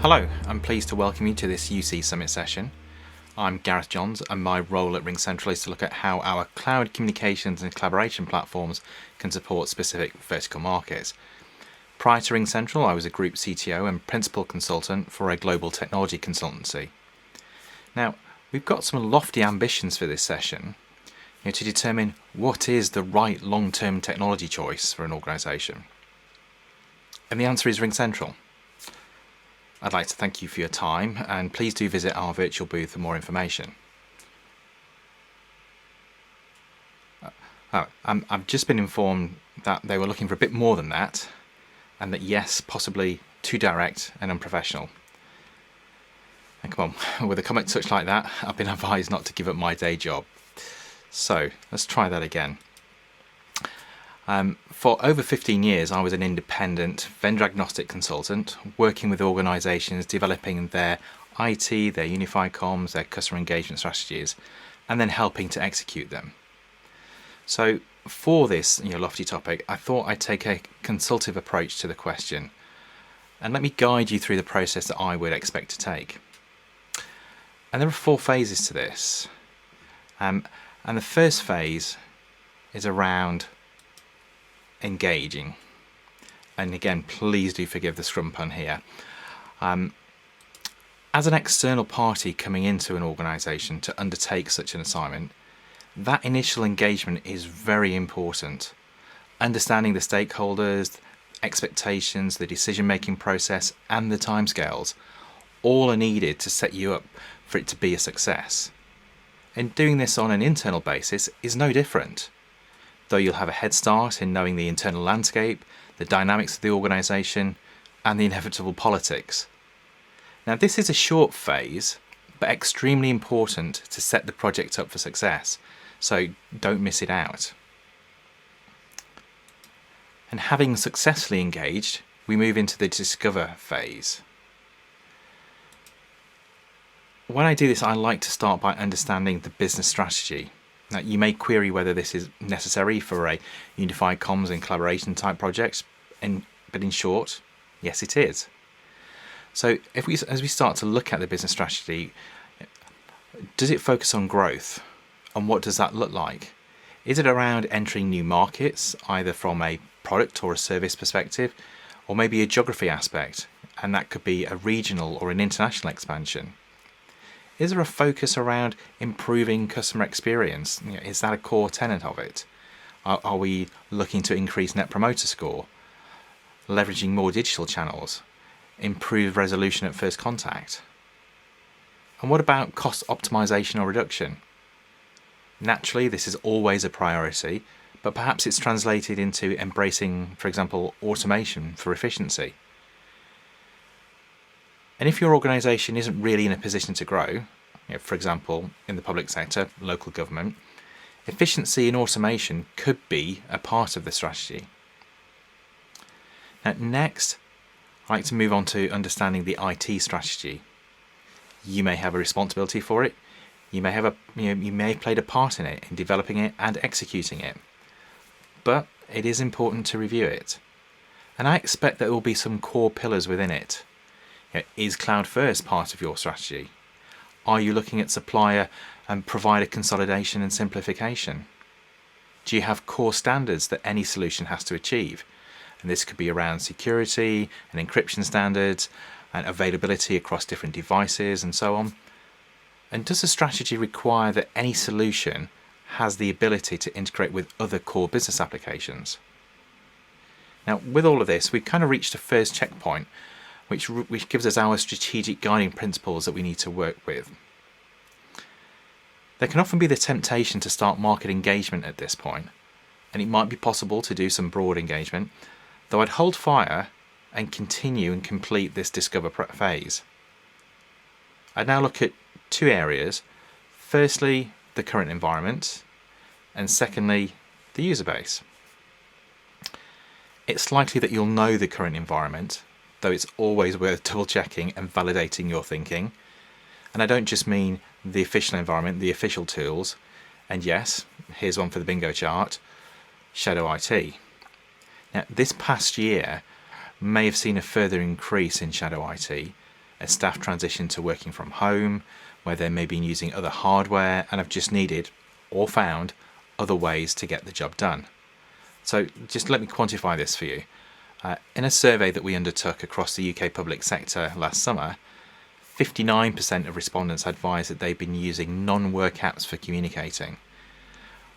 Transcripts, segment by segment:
Hello, I'm pleased to welcome you to this UC Summit session. I'm Gareth Johns, and my role at RingCentral is to look at how our cloud communications and collaboration platforms can support specific vertical markets. Prior to RingCentral, I was a group CTO and principal consultant for a global technology consultancy. Now, we've got some lofty ambitions for this session, to determine what is the right long-term technology choice for an organisation. And the answer is RingCentral. I'd like to thank you for your time, and please do visit our virtual booth for more information. I've just been informed that they were looking for a bit more than that, and that yes, possibly too direct and unprofessional. And come on, with a comment such like that, I've been advised not to give up my day job. So let's try that again. For over 15 years, I was an independent vendor-agnostic consultant, working with organisations developing their IT, their unified comms, their customer engagement strategies, and then helping to execute them. So for this lofty topic, I thought I'd take a consultative approach to the question, and let me guide you through the process that I would expect to take. And there are 4 phases to this. And the first phase is around engaging, and again, please do forgive the scrum pun here. As an external party coming into an organisation to undertake such an assignment, that initial engagement is very important. Understanding the stakeholders, expectations, the decision-making process, and the timescales all are needed to set you up for it to be a success. And doing this on an internal basis is no different, though you'll have a head start in knowing the internal landscape, the dynamics of the organisation, and the inevitable politics. Now, this is a short phase, but extremely important to set the project up for success, so don't miss it out. And having successfully engaged, we move into the discover phase. When I do this, I like to start by understanding the business strategy. Now, you may query whether this is necessary for a unified comms and collaboration type project, but in short, yes, it is. So as we start to look at the business strategy, does it focus on growth? And what does that look like? Is it around entering new markets, either from a product or a service perspective, or maybe a geography aspect, and that could be a regional or an international expansion? Is there a focus around improving customer experience? Is that a core tenet of it? Are we looking to increase Net Promoter Score, leveraging more digital channels, improve resolution at first contact? And what about cost optimization or reduction? Naturally, this is always a priority, but perhaps it's translated into embracing, for example, automation for efficiency. And if your organisation isn't really in a position to grow, for example, in the public sector, local government, efficiency and automation could be a part of the strategy. Now, next, I'd like to move on to understanding the IT strategy. You may have a responsibility for it. You may have you may have played a part in it, in developing it and executing it. But it is important to review it. And I expect there will be some core pillars within it. Is cloud first part of your strategy? Are you looking at supplier and provider consolidation and simplification? Do you have core standards that any solution has to achieve? And this could be around security and encryption standards and availability across different devices and so on. And does the strategy require that any solution has the ability to integrate with other core business applications? Now, with all of this, we've kind of reached a first checkpoint, which gives us our strategic guiding principles that we need to work with. There can often be the temptation to start market engagement at this point, and it might be possible to do some broad engagement, though I'd hold fire and continue and complete this discover phase. I'd now look at 2 areas. Firstly, the current environment, and secondly, the user base. It's likely that you'll know the current environment, though it's always worth double checking and validating your thinking. And I don't just mean the official environment, the official tools, and yes, here's one for the bingo chart, Shadow IT. Now, this past year may have seen a further increase in Shadow IT, as staff transition to working from home, where they may be using other hardware and have just needed or found other ways to get the job done. So just let me quantify this for you. In a survey that we undertook across the UK public sector last summer, 59% of respondents advised that they've been using non-work apps for communicating,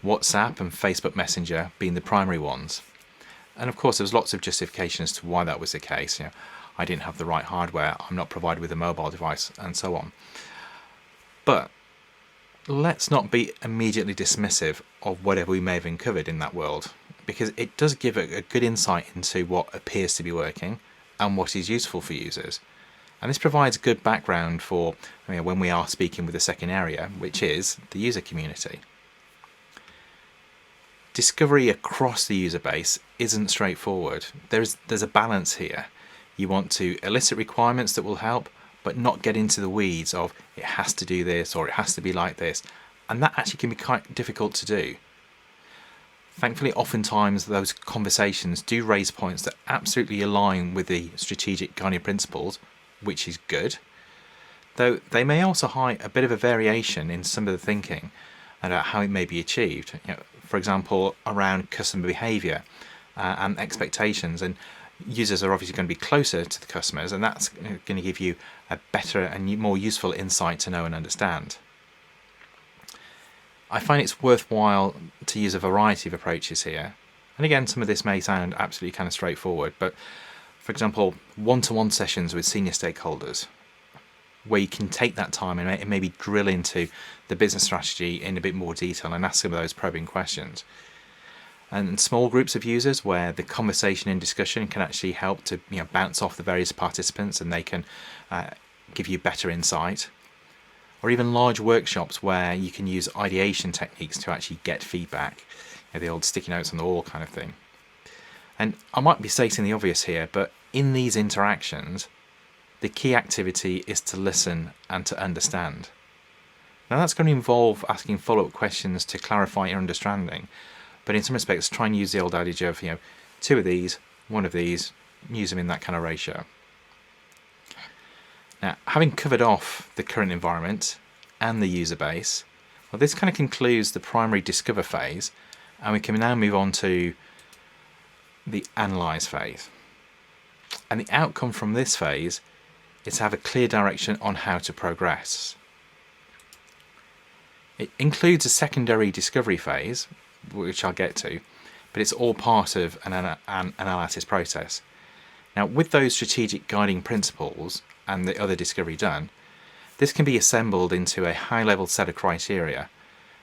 WhatsApp and Facebook Messenger being the primary ones. And of course, there was lots of justification as to why that was the case. I didn't have the right hardware, I'm not provided with a mobile device, and so on. But let's not be immediately dismissive of whatever we may have uncovered in that world, because it does give a good insight into what appears to be working and what is useful for users. And this provides good background for when we are speaking with the second area, which is the user community. Discovery across the user base isn't straightforward. There's a balance here. You want to elicit requirements that will help, but not get into the weeds of it has to do this or it has to be like this. And that actually can be quite difficult to do. Thankfully, oftentimes those conversations do raise points that absolutely align with the strategic guiding principles, which is good, though they may also hide a bit of a variation in some of the thinking and how it may be achieved. For example, around customer behaviour and expectations, and users are obviously going to be closer to the customers, and that's going to give you a better and more useful insight to know and understand. I find it's worthwhile to use a variety of approaches here, and again, some of this may sound absolutely kind of straightforward, but for example, one-to-one sessions with senior stakeholders, where you can take that time and maybe drill into the business strategy in a bit more detail and ask some of those probing questions. And small groups of users where the conversation and discussion can actually help to bounce off the various participants and they can give you better insight. Or even large workshops where you can use ideation techniques to actually get feedback, the old sticky notes on the wall kind of thing. And I might be stating the obvious here, but in these interactions, the key activity is to listen and to understand. Now that's going to involve asking follow-up questions to clarify your understanding, but in some respects try and use the old adage of, two of these, one of these, use them in that kind of ratio. Now, having covered off the current environment and the user base, well, this kind of concludes the primary discover phase, and we can now move on to the analyze phase. And the outcome from this phase is to have a clear direction on how to progress. It includes a secondary discovery phase, which I'll get to, but it's all part of an analysis process. Now, with those strategic guiding principles and the other discovery done, this can be assembled into a high-level set of criteria,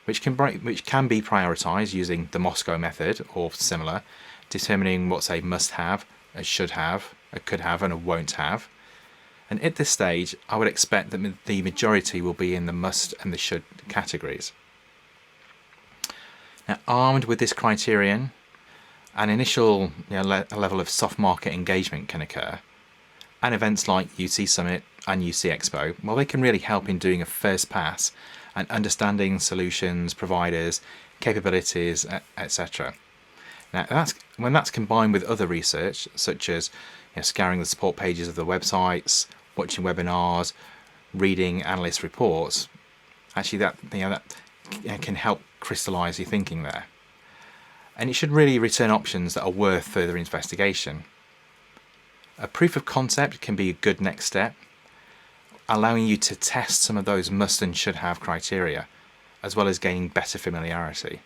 which can be prioritised using the Moscow method or similar, determining what's a must-have, a should-have, a could-have, and a won't-have. And at this stage, I would expect that the majority will be in the must and the should categories. Now, armed with this criterion, an initial level of soft market engagement can occur, and events like UC Summit and UC Expo, well, they can really help in doing a first pass and understanding solutions, providers, capabilities, etc. Now, when that's combined with other research, such as scouring the support pages of the websites, watching webinars, reading analyst reports, actually that can help crystallize your thinking there. And it should really return options that are worth further investigation. A proof of concept can be a good next step, allowing you to test some of those must and should have criteria, as well as gaining better familiarity.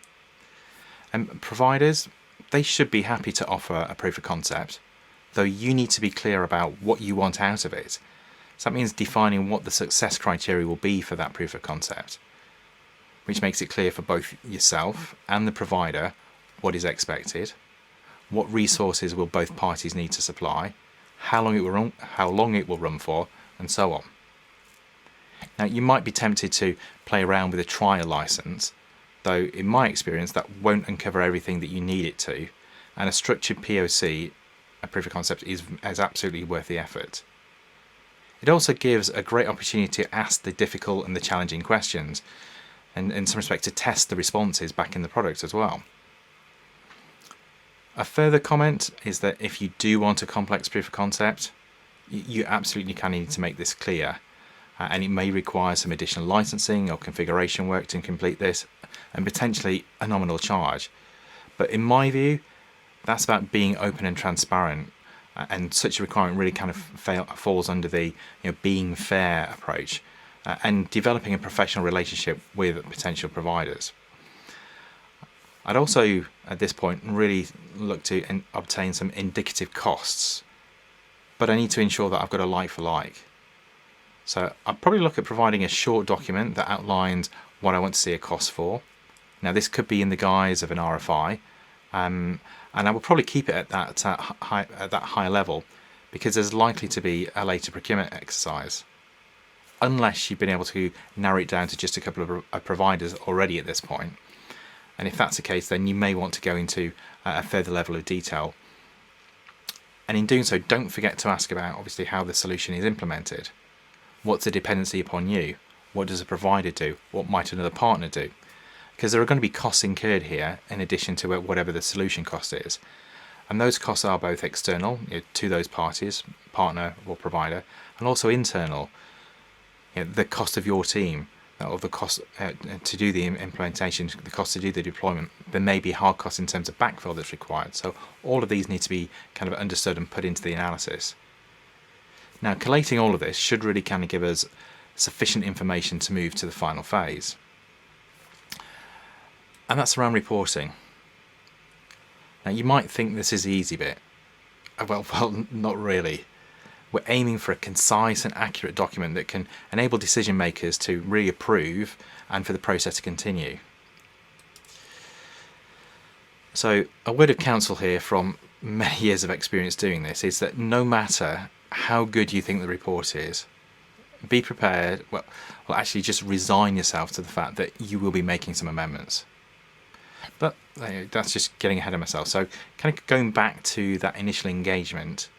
And providers, they should be happy to offer a proof of concept, though you need to be clear about what you want out of it. So that means defining what the success criteria will be for that proof of concept, which makes it clear for both yourself and the provider what is expected, what resources will both parties need to supply, how long it will run for, and so on. Now, you might be tempted to play around with a trial license, though in my experience that won't uncover everything that you need it to, and a structured POC, a proof of concept, is absolutely worth the effort. It also gives a great opportunity to ask the difficult and the challenging questions, and in some respect to test the responses back in the product as well. A further comment is that if you do want a complex proof of concept, you absolutely can need to make this clear, and it may require some additional licensing or configuration work to complete this, and potentially a nominal charge. But in my view, that's about being open and transparent, and such a requirement really kind of falls under the being fair approach, and developing a professional relationship with potential providers. I'd also, at this point, really look to obtain some indicative costs, but I need to ensure that I've got a like for like. So I'd probably look at providing a short document that outlines what I want to see a cost for. Now this could be in the guise of an RFI, and I will probably keep it at that higher level, because there's likely to be a later procurement exercise, unless you've been able to narrow it down to just a couple of providers already at this point. And if that's the case, then you may want to go into a further level of detail. And in doing so, don't forget to ask about, obviously, how the solution is implemented. What's the dependency upon you? What does a provider do? What might another partner do? Because there are going to be costs incurred here in addition to whatever the solution cost is. And those costs are both external, to those parties, partner or provider, and also internal, the cost of your team, or the cost to do the implementation, the cost to do the deployment. There may be hard costs in terms of backfill that's required. So all of these need to be kind of understood and put into the analysis. Now, collating all of this should really kind of give us sufficient information to move to the final phase. And that's around reporting. Now, you might think this is the easy bit. Well, not really. We're aiming for a concise and accurate document that can enable decision makers to really approve and for the process to continue. So a word of counsel here from many years of experience doing this is that no matter how good you think the report is, be prepared, well actually just resign yourself to the fact that you will be making some amendments. But that's just getting ahead of myself. So kind of going back to that initial engagement,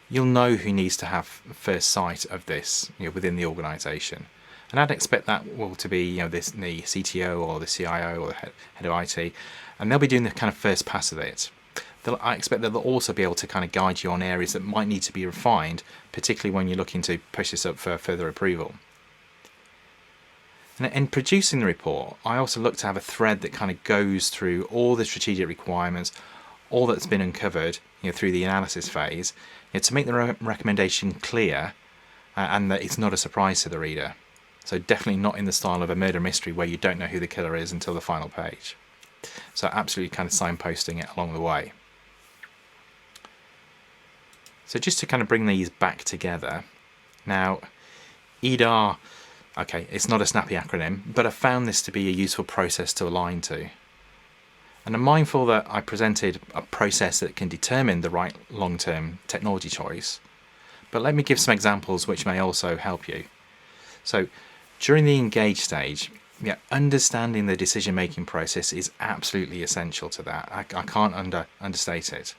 you'll know who needs to have first sight of this within the organisation. And I'd expect that will to be the CTO or the CIO or the head of IT, and they'll be doing the kind of first pass of it. I expect that they'll also be able to kind of guide you on areas that might need to be refined, particularly when you're looking to push this up for further approval. And in producing the report, I also look to have a thread that kind of goes through all the strategic requirements, all that's been uncovered through the analysis phase, to make the recommendation clear and that it's not a surprise to the reader. So definitely not in the style of a murder mystery where you don't know who the killer is until the final page. So absolutely kind of signposting it along the way. So just to kind of bring these back together. Now, EDAR, okay, it's not a snappy acronym, but I found this to be a useful process to align to. And I'm mindful that I presented a process that can determine the right long-term technology choice, but let me give some examples which may also help you. So during the engage stage, understanding the decision-making process is absolutely essential to that. I can't understate it.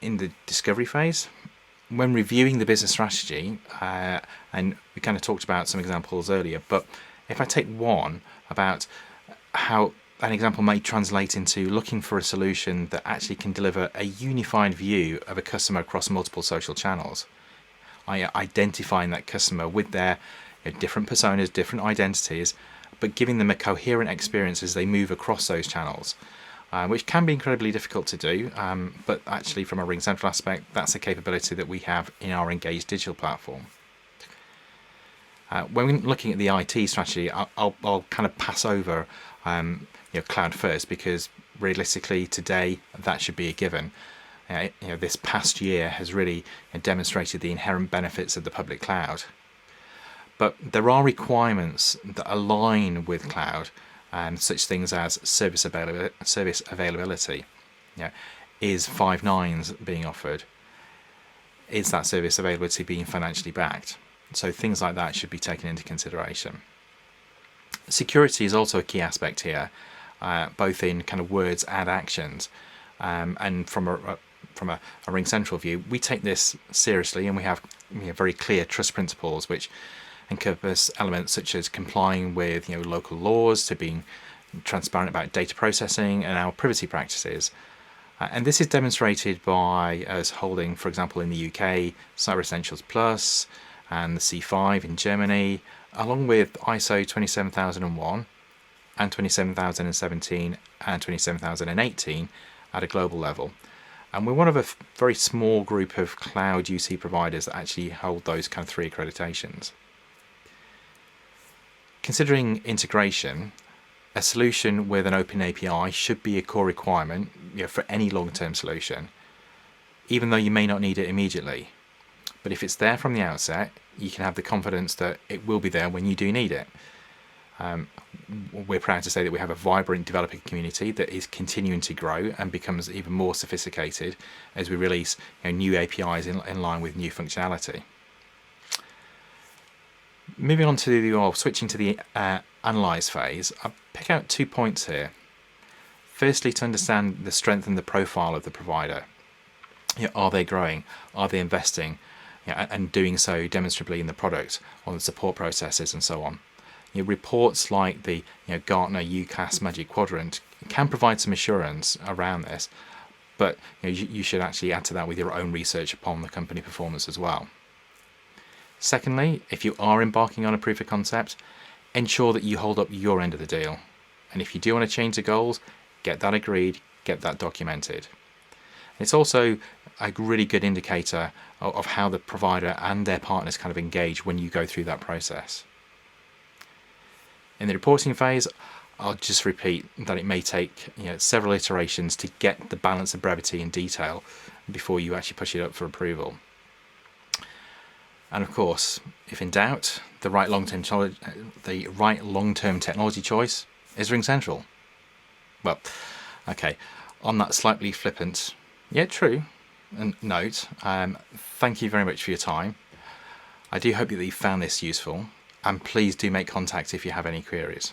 In the discovery phase, when reviewing the business strategy, and we kind of talked about some examples earlier, but if I take one about how an example may translate into looking for a solution that actually can deliver a unified view of a customer across multiple social channels. Identifying that customer with their different personas, different identities, but giving them a coherent experience as they move across those channels, which can be incredibly difficult to do, but actually from a RingCentral aspect, that's a capability that we have in our Engage digital platform. When we're looking at the IT strategy, I'll kind of pass over cloud first, because realistically today that should be a given. This past year has really demonstrated the inherent benefits of the public cloud. But there are requirements that align with cloud, such things as service availability. Is 5 nines being offered? Is that service availability being financially backed? So things like that should be taken into consideration. Security is also a key aspect here, both in kind of words and actions. And from a RingCentral view, we take this seriously, and we have very clear trust principles which encompass elements such as complying with local laws, to being transparent about data processing and our privacy practices. And this is demonstrated by us holding, for example, in the UK, Cyber Essentials Plus and the C5 in Germany, along with ISO 27001 and 27017 and 27018 at a global level. And we're one of a very small group of cloud UC providers that actually hold those kind of 3 accreditations. Considering integration, a solution with an open API should be a core requirement, for any long-term solution, even though you may not need it immediately. But if it's there from the outset, you can have the confidence that it will be there when you do need it. We're proud to say that we have a vibrant developer community that is continuing to grow and becomes even more sophisticated as we release new APIs in line with new functionality. Moving on to switching to the analyze phase, I'll pick out 2 points here. Firstly, to understand the strength and the profile of the provider. Are they growing? Are they investing? And doing so demonstrably in the product, on the support processes, and so on. Reports like the Gartner UCAS Magic Quadrant can provide some assurance around this, but you should actually add to that with your own research upon the company performance as well. Secondly, if you are embarking on a proof of concept, ensure that you hold up your end of the deal. And if you do want to change the goals, get that agreed, get that documented. It's also a really good indicator of how the provider and their partners kind of engage when you go through that process. In the reporting phase, I'll just repeat that it may take several iterations to get the balance of brevity and detail before you actually push it up for approval. And of course, if in doubt, the right long-term technology choice is RingCentral. Well, okay, on that slightly flippant, yet true, note, thank you very much for your time. I do hope that you found this useful, and please do make contact if you have any queries.